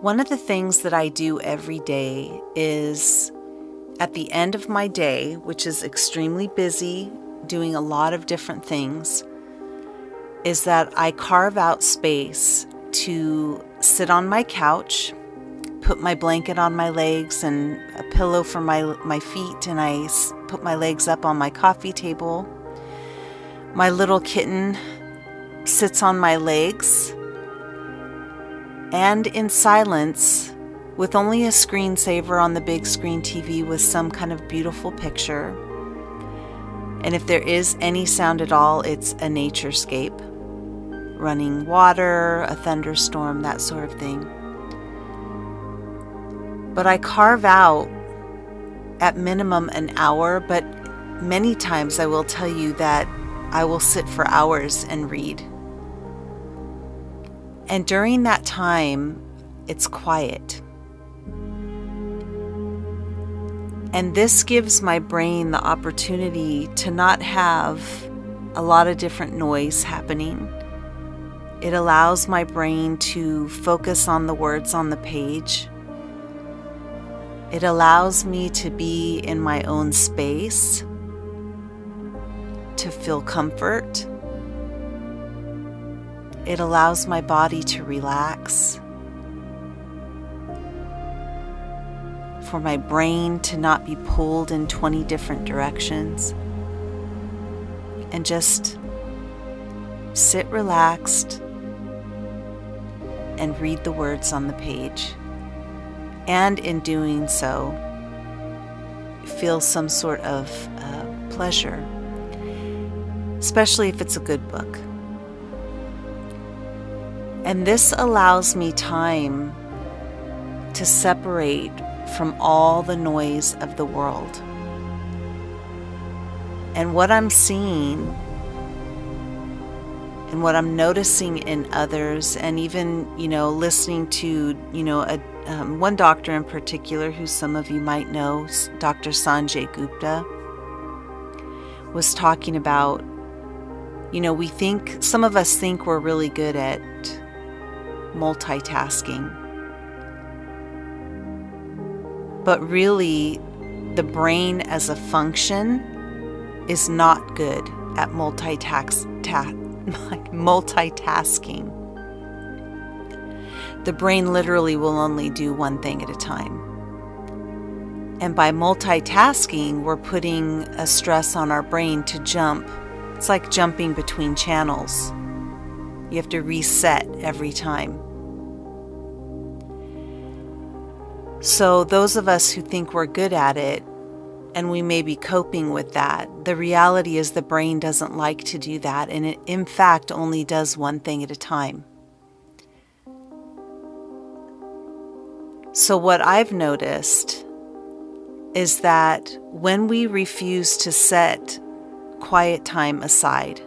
One of the things that I do every day is at the end of my day, which is extremely busy, doing a lot of different things, is that I carve out space to sit on my couch, put my blanket on my legs and a pillow for my feet, and I put my legs up on my coffee table. My little kitten sits on my legs, and in silence, with only a screensaver on the big screen TV with some kind of beautiful picture. And if there is any sound at all, it's a naturescape, running water, a thunderstorm, that sort of thing. But I carve out at minimum an hour, but many times I will tell you that I will sit for hours and read. And during that time, it's quiet. And this gives my brain the opportunity to not have a lot of different noise happening. It allows my brain to focus on the words on the page. It allows me to be in my own space, to feel comfort. It allows my body to relax, for my brain to not be pulled in 20 different directions, and just sit relaxed and read the words on the page. And in doing so, feel some sort of pleasure, especially if it's a good book. And this allows me time to separate from all the noise of the world. And what I'm seeing and what I'm noticing in others, and even, listening to, one doctor in particular who some of you might know, Dr. Sanjay Gupta, was talking about, some of us think we're really good at multitasking. But really, the brain as a function is not good at multitasking. The brain literally will only do one thing at a time. And by multitasking, we're putting a stress on our brain to jump. It's like jumping between channels. You have to reset every time. So those of us who think we're good at it, and we may be coping with that, the reality is the brain doesn't like to do that, and it in fact only does one thing at a time. So what I've noticed is that when we refuse to set quiet time aside,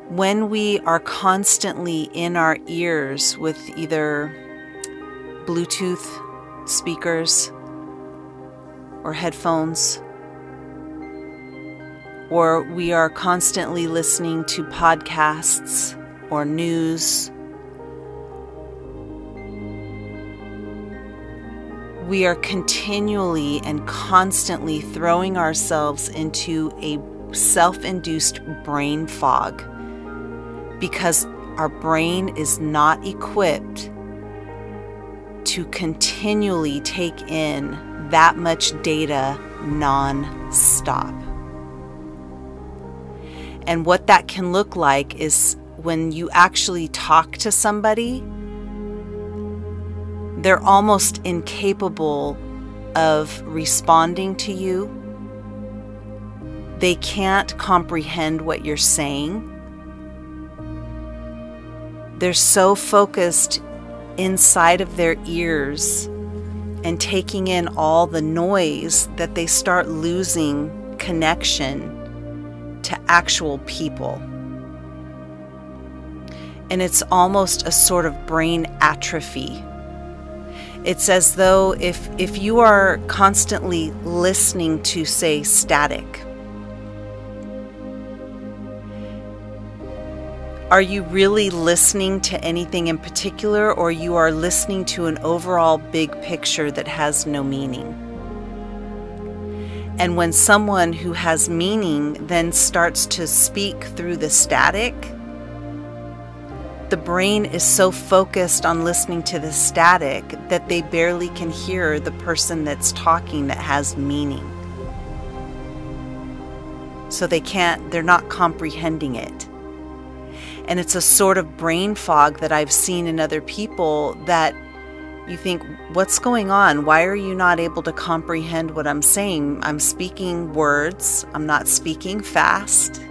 when we are constantly in our ears with either Bluetooth speakers or headphones, or we are constantly listening to podcasts or news, we are continually and constantly throwing ourselves into a self-induced brain fog, because our brain is not equipped to continually take in that much data non-stop. And what that can look like is when you actually talk to somebody, they're almost incapable of responding to you. They can't comprehend what you're saying. They're so focused inside of their ears and taking in all the noise that they start losing connection to actual people. And it's almost a sort of brain atrophy. It's as though if you are constantly listening to, say, static, Are you really listening to anything in particular, or you are listening to an overall big picture that has no meaning? And when someone who has meaning then starts to speak through the static, the brain is so focused on listening to the static that they barely can hear the person that's talking that has meaning. So they're not comprehending it. And it's a sort of brain fog that I've seen in other people that you think, what's going on? Why are you not able to comprehend what I'm saying? I'm speaking words. I'm not speaking fast.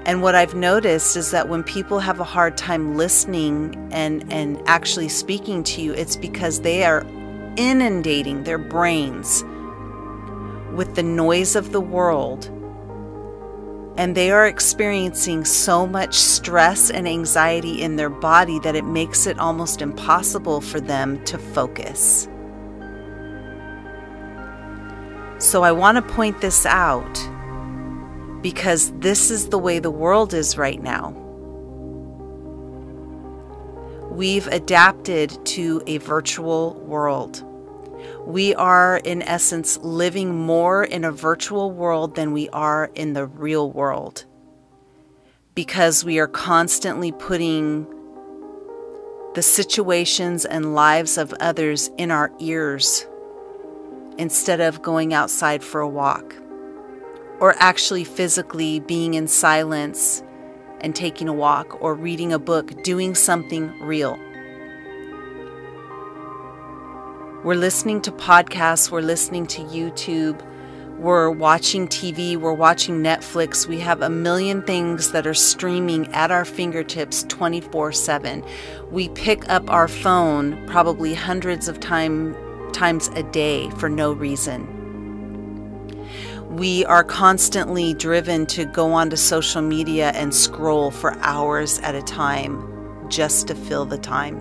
And what I've noticed is that when people have a hard time listening and actually speaking to you, it's because they are inundating their brains with the noise of the world. And they are experiencing so much stress and anxiety in their body that it makes it almost impossible for them to focus. So I want to point this out because this is the way the world is right now. We've adapted to a virtual world. We are, in essence, living more in a virtual world than we are in the real world, because we are constantly putting the situations and lives of others in our ears instead of going outside for a walk, or actually physically being in silence and taking a walk, or reading a book, doing something real. We're listening to podcasts, we're listening to YouTube, we're watching TV, we're watching Netflix. We have a million things that are streaming at our fingertips 24/7. We pick up our phone probably hundreds of times a day for no reason. We are constantly driven to go onto social media and scroll for hours at a time just to fill the time.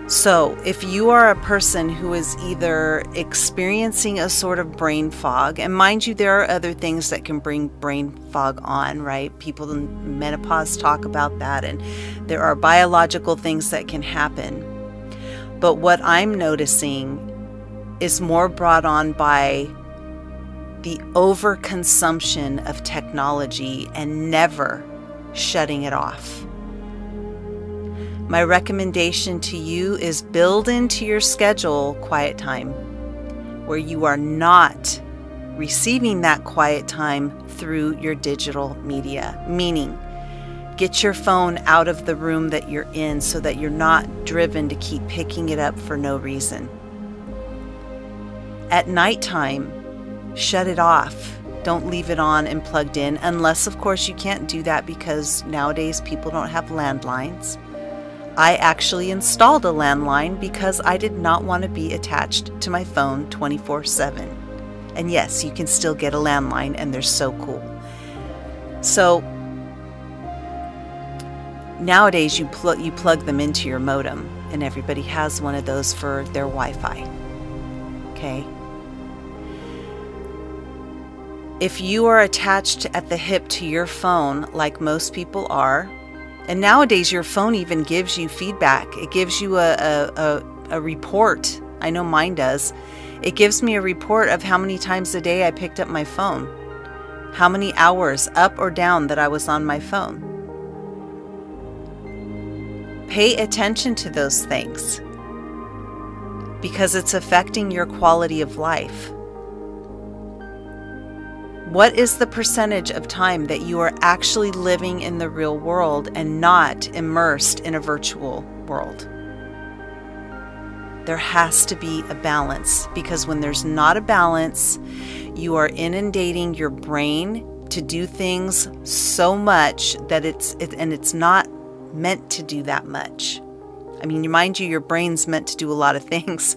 So if you are a person who is either experiencing a sort of brain fog, and mind you, there are other things that can bring brain fog on, right? People in menopause talk about that, and there are biological things that can happen. But what I'm noticing is more brought on by the overconsumption of technology and never shutting it off. My recommendation to you is build into your schedule quiet time, where you are not receiving that quiet time through your digital media. Meaning, get your phone out of the room that you're in so that you're not driven to keep picking it up for no reason. At nighttime, shut it off. Don't leave it on and plugged in, unless, of course, you can't do that because nowadays people don't have landlines. I actually installed a landline because I did not want to be attached to my phone 24/7. And yes, you can still get a landline, and they're so cool. So nowadays you plug them into your modem, and everybody has one of those for their Wi-Fi. Okay? If you are attached at the hip to your phone, like most people are, and nowadays your phone even gives you feedback. It gives you a report. I know mine does. It gives me a report of how many times a day I picked up my phone, how many hours up or down that I was on my phone. Pay attention to those things because it's affecting your quality of life. What is the percentage of time that you are actually living in the real world and not immersed in a virtual world? There has to be a balance, because when there's not a balance, you are inundating your brain to do things so much that it's not meant to do that much. I mean, mind you, your brain's meant to do a lot of things.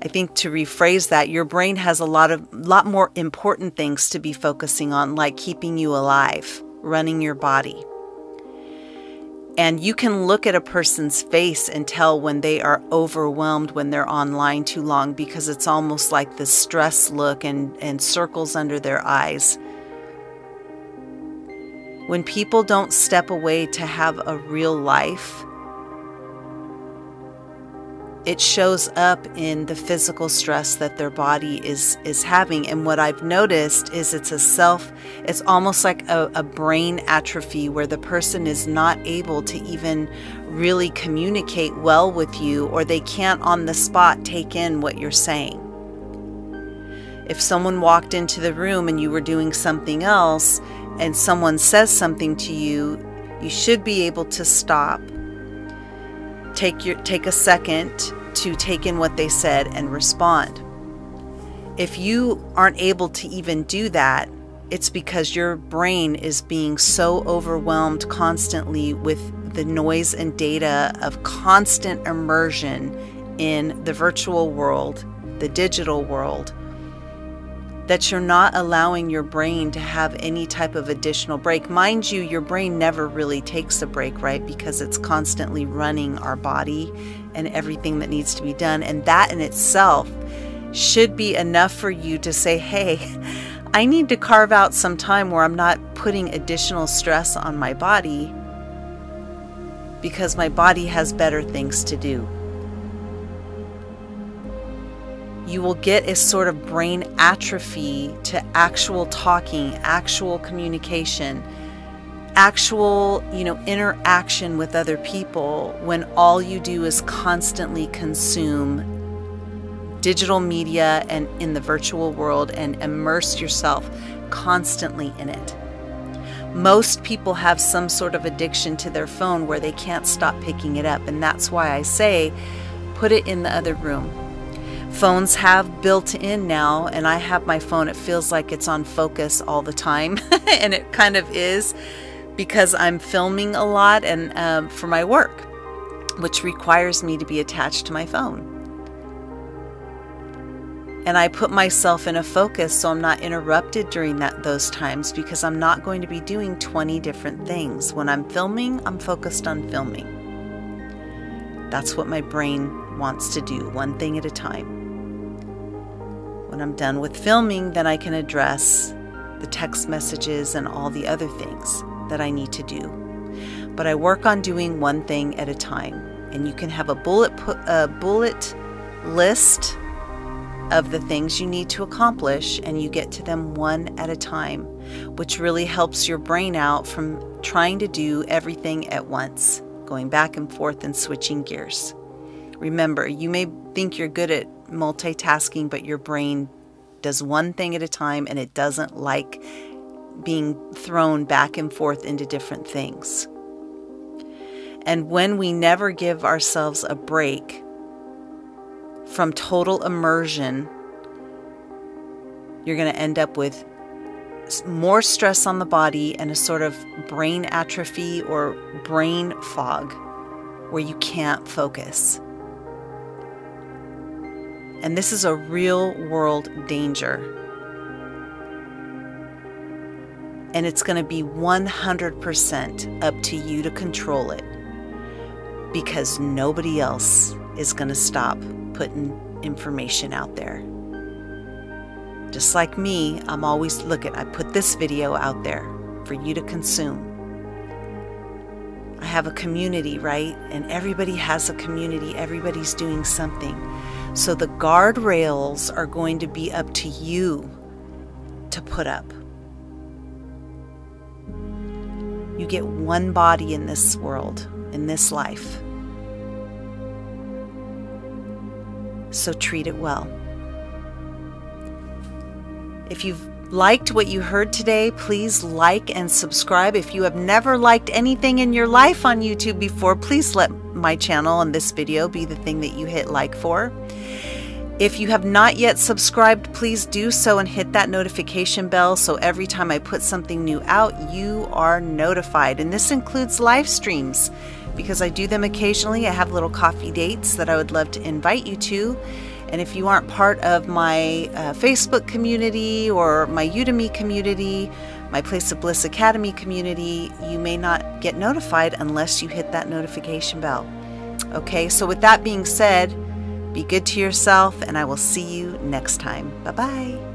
I think to rephrase that, your brain has a lot more important things to be focusing on, like keeping you alive, running your body. And you can look at a person's face and tell when they are overwhelmed when they're online too long, because it's almost like this stress look and circles under their eyes. When people don't step away to have a real life, it shows up in the physical stress that their body is having. And what I've noticed is it's almost like a brain atrophy where the person is not able to even really communicate well with you, or they can't on the spot take in what you're saying. If someone walked into the room and you were doing something else and someone says something to you, you should be able to stop, take a second to take in what they said and respond. If you aren't able to even do that, it's because your brain is being so overwhelmed constantly with the noise and data of constant immersion in the virtual world, the digital world, that you're not allowing your brain to have any type of additional break. Mind you, your brain never really takes a break, right? Because it's constantly running our body and everything that needs to be done. And that in itself should be enough for you to say, hey, I need to carve out some time where I'm not putting additional stress on my body because my body has better things to do. You will get a sort of brain atrophy to actual talking, actual communication, actual, interaction with other people when all you do is constantly consume digital media and in the virtual world and immerse yourself constantly in it. Most people have some sort of addiction to their phone where they can't stop picking it up, and that's why I say put it in the other room. Phones have built in now, and I have my phone, it feels like it's on focus all the time, and it kind of is because I'm filming a lot and for my work, which requires me to be attached to my phone. And I put myself in a focus so I'm not interrupted during those times, because I'm not going to be doing 20 different things. When I'm filming, I'm focused on filming. That's what my brain wants to do, one thing at a time. When I'm done with filming, then I can address the text messages and all the other things that I need to do. But I work on doing one thing at a time. And you can have a bullet list of the things you need to accomplish, and you get to them one at a time, which really helps your brain out from trying to do everything at once, going back and forth and switching gears. Remember, you may think you're good at multitasking, but your brain does one thing at a time, and it doesn't like being thrown back and forth into different things. And when we never give ourselves a break from total immersion, you're going to end up with more stress on the body and a sort of brain atrophy or brain fog where you can't focus. And this is a real world danger. And it's going to be 100% up to you to control it, because nobody else is going to stop putting information out there. Just like me, I'm always I put this video out there for you to consume. I have a community, right? And everybody has a community. Everybody's doing something. So the guardrails are going to be up to you to put up. You get one body in this world, in this life. So treat it well. If you've liked what you heard today, please like and subscribe. If you have never liked anything in your life on YouTube before, please let my channel and this video be the thing that you hit like for. If you have not yet subscribed, please do so and hit that notification bell so every time I put something new out, you are notified. And this includes live streams, because I do them occasionally. I have little coffee dates that I would love to invite you to. And if you aren't part of my Facebook community or my Udemy community, my Place of Bliss Academy community, you may not get notified unless you hit that notification bell. Okay, so with that being said, be good to yourself, and I will see you next time. Bye-bye.